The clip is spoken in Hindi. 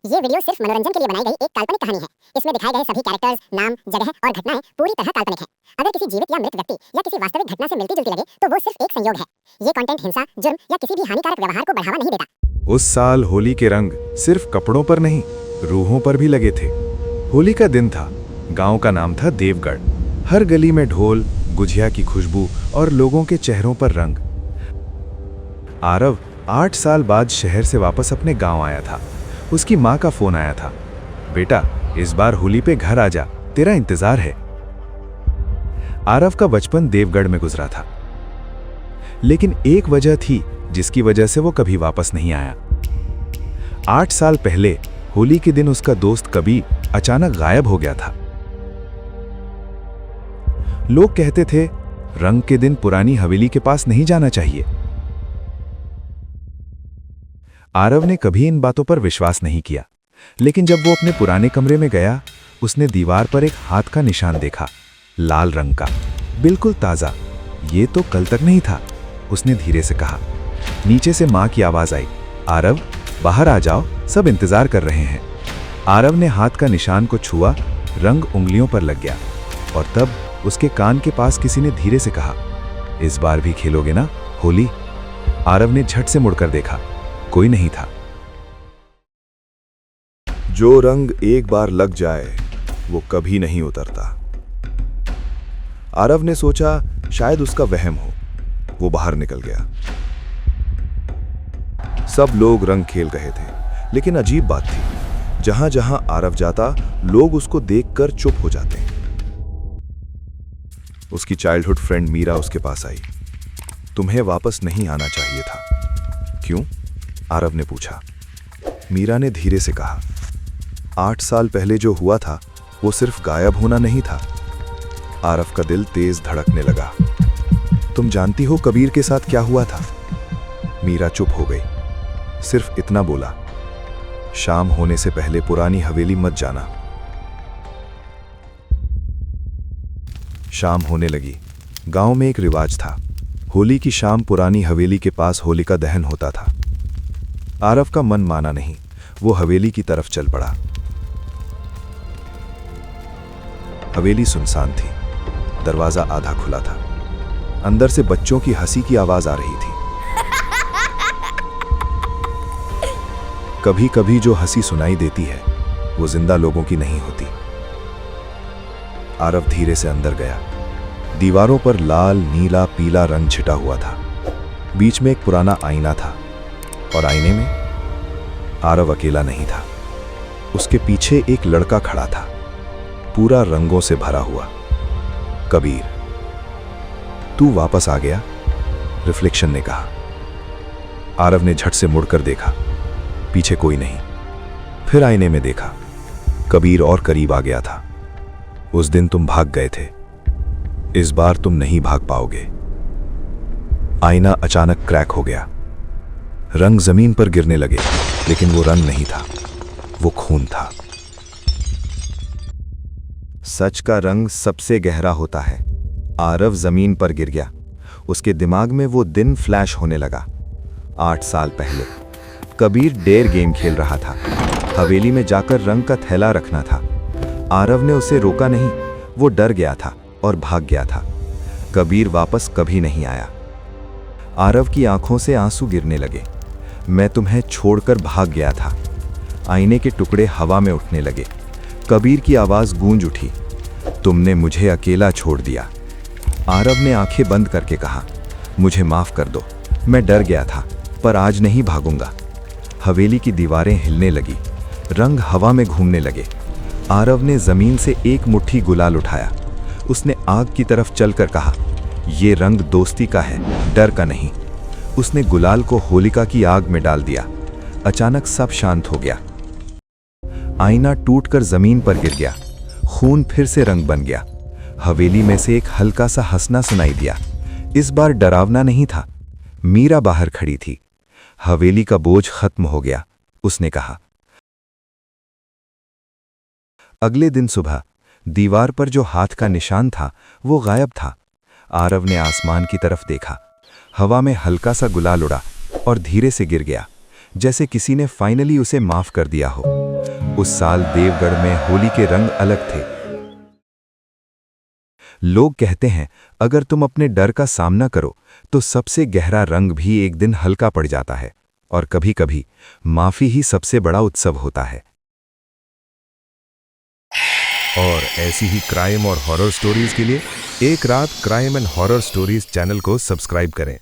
ये वीडियो सिर्फ मनोरंजन के लिए बनाई गई एक काल्पनिक कहानी है। इसमें दिखाए गए सभी कैरेक्टर्स, नाम, जगह और घटनाएं पूरी तरह काल्पनिक हैं। अगर किसी जीवित या मृत व्यक्ति या किसी वास्तविक घटना से मिलती-जुलती लगे तो वो सिर्फ एक संयोग है। ये कंटेंट हिंसा, जुर्म या किसी भी हानिकारक व्यवहार को बढ़ावा नहीं देता। उस साल होली के रंग सिर्फ कपड़ों पर नहीं, रूहों पर भी लगे थे। होली का दिन था। गांव का नाम था देवगढ़। हर गली में ढोल, गुजिया की खुशबू और लोगों के चेहरों पर रंग। आरव 8 साल बाद शहर से वापस अपने गांव आया था। उसकी माँ का फोन आया था, बेटा इस बार होली पे घर आ जा, तेरा इंतजार है। आरव का बचपन देवगढ़ में गुजरा था, लेकिन एक वजह थी जिसकी वजह से वो कभी वापस नहीं आया। 8 साल पहले होली के दिन उसका दोस्त कबीर अचानक गायब हो गया था। लोग कहते थे रंग के दिन पुरानी हवेली के पास नहीं जाना चाहिए। आरव ने कभी इन बातों पर विश्वास नहीं किया, लेकिन जब वो अपने पुराने कमरे में गया, उसने दीवार पर एक हाथ का निशान देखा, लाल रंग का, बिल्कुल ताजा। ये तो कल तक नहीं था, उसने धीरे से कहा। नीचे से माँ की आवाज आई, आरव बाहर आ जाओ, सब इंतजार कर रहे हैं। आरव ने हाथ का निशान को छुआ, रंग उंगलियों पर लग गया, और तब उसके कान के पास किसी ने धीरे से कहा, इस बार भी खेलोगे ना होली? आरव ने झट से मुड़कर देखा, कोई नहीं था। जो रंग एक बार लग जाए वो कभी नहीं उतरता। आरव ने सोचा शायद उसका वहम हो। वो बाहर निकल गया। सब लोग रंग खेल रहे थे, लेकिन अजीब बात थी, जहां जहां आरव जाता लोग उसको देखकर चुप हो जाते। उसकी चाइल्डहुड फ्रेंड मीरा उसके पास आई। तुम्हें वापस नहीं आना चाहिए था। क्यों? आरव ने पूछा। मीरा ने धीरे से कहा, 8 साल पहले जो हुआ था वो सिर्फ गायब होना नहीं था। आरव का दिल तेज धड़कने लगा। तुम जानती हो कबीर के साथ क्या हुआ था? मीरा चुप हो गई, सिर्फ इतना बोला, शाम होने से पहले पुरानी हवेली मत जाना। शाम होने लगी। गांव में एक रिवाज था, होली की शाम पुरानी हवेली के पास होलिका दहन होता था। आरव का मन माना नहीं, वो हवेली की तरफ चल पड़ा। हवेली सुनसान थी, दरवाजा आधा खुला था। अंदर से बच्चों की हंसी की आवाज आ रही थी। कभी कभी जो हंसी सुनाई देती है वो जिंदा लोगों की नहीं होती। आरव धीरे से अंदर गया। दीवारों पर लाल, नीला, पीला रंग छिटा हुआ था। बीच में एक पुराना आईना था, और आईने में आरव अकेला नहीं था। उसके पीछे एक लड़का खड़ा था, पूरा रंगों से भरा हुआ। कबीर, तू वापस आ गया, रिफ्लेक्शन ने कहा। आरव ने झट से मुड़कर देखा, पीछे कोई नहीं। फिर आईने में देखा, कबीर और करीब आ गया था। उस दिन तुम भाग गए थे, इस बार तुम नहीं भाग पाओगे। आईना अचानक क्रैक हो गया। रंग जमीन पर गिरने लगे, लेकिन वो रंग नहीं था, वो खून था। सच का रंग सबसे गहरा होता है। आरव जमीन पर गिर गया। उसके दिमाग में वो दिन फ्लैश होने लगा। 8 साल पहले कबीर डेयर गेम खेल रहा था। हवेली में जाकर रंग का थैला रखना था। आरव ने उसे रोका नहीं, वो डर गया था और भाग गया था। कबीर वापस कभी नहीं आया। आरव की आंखों से आंसू गिरने लगे। मैं तुम्हें छोड़कर भाग गया था। आईने के टुकड़े हवा में उठने लगे। कबीर की आवाज गूंज उठी, तुमने मुझे अकेला छोड़ दिया। आरव ने आंखें बंद करके कहा, मुझे माफ कर दो, मैं डर गया था, पर आज नहीं भागूंगा। हवेली की दीवारें हिलने लगी, रंग हवा में घूमने लगे। आरव ने जमीन से एक मुट्ठी गुलाल उठाया। उसने आग की तरफ चलकर कहा, ये रंग दोस्ती का है, डर का नहीं। उसने गुलाल को होलिका की आग में डाल दिया। अचानक सब शांत हो गया। आईना टूटकर जमीन पर गिर गया। खून फिर से रंग बन गया। हवेली में से एक हल्का सा हंसना सुनाई दिया। इस बार डरावना नहीं था। मीरा बाहर खड़ी थी। हवेली का बोझ खत्म हो गया, उसने कहा। अगले दिन सुबह दीवार पर जो हाथ का निशान था वो गायब था। आरव ने आसमान की तरफ देखा। हवा में हल्का सा गुलाल उड़ा और धीरे से गिर गया, जैसे किसी ने फाइनली उसे माफ कर दिया हो। उस साल देवगढ़ में होली के रंग अलग थे। लोग कहते हैं अगर तुम अपने डर का सामना करो तो सबसे गहरा रंग भी एक दिन हल्का पड़ जाता है, और कभी-कभी माफी ही सबसे बड़ा उत्सव होता है। और ऐसी ही क्राइम और हॉरर स्टोरीज के लिए एक रात crime and horror stories channel को सब्सक्राइब करें।